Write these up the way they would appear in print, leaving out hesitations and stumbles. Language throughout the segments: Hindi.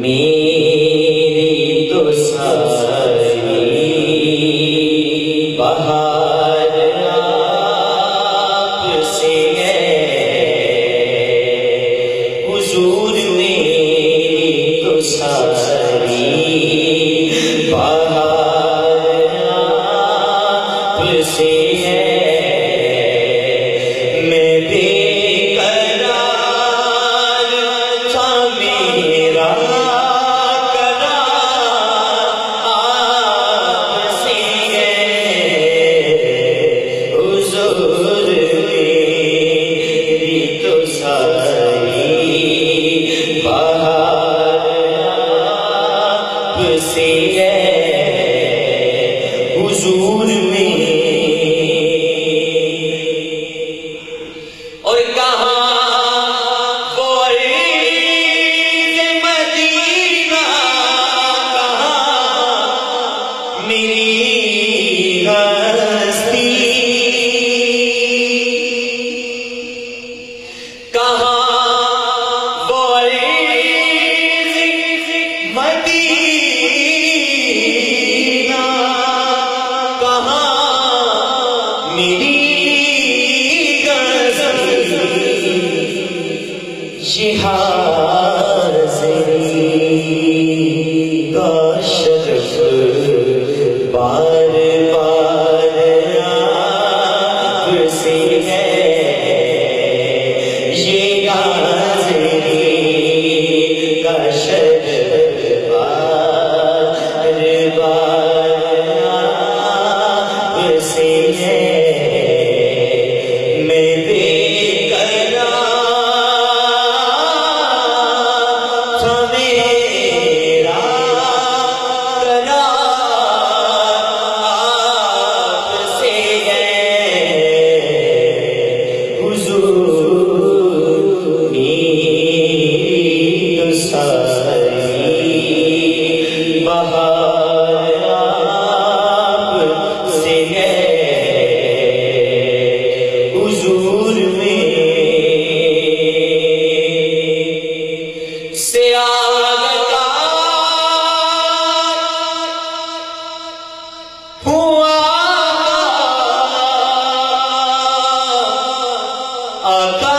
मेरी तो सारी बहार आपसे है हुजूर, मेरी तो सारी बहार आपसे है। मैं बेकरार था, मेरा करार आपसे है हुजूर, मेरी तो सारी बहार आपसे है हुजूर में। और कहाँ वो अर्ज़ मदीना, कहाँ मेरी हस्ती, कहाँ वो अर्ज़ मदीना, कहाँ मेरी ये हाज़िरी का शरफ़ बार बार आपसे है। ये हाज़िरी का शरफ़ बार बार आपसे है। मैं बहार आपसे है हुजूर में। से आगा हुआ आका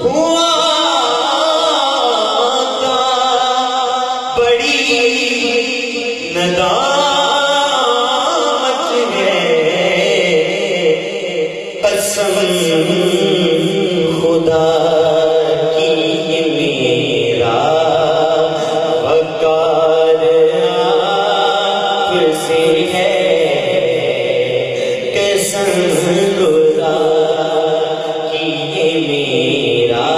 हुआ बड़ी नदामत है, कसम खुदा की मेरा वकार आपसे है। कसम खुदा की मेरा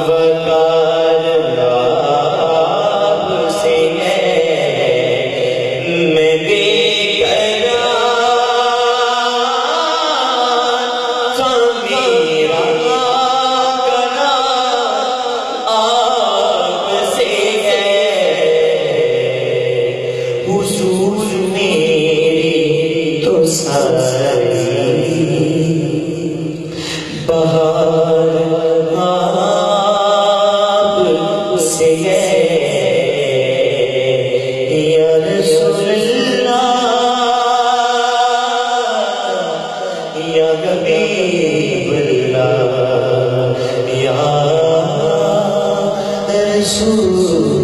वकार आपसे है। मैं बेकरार था, मेरा करार आपसे है हुजूर, मेरी तो सारी बहार आपसे है। या रसूलल्लाह, या हबीबल्लाह, या रसूल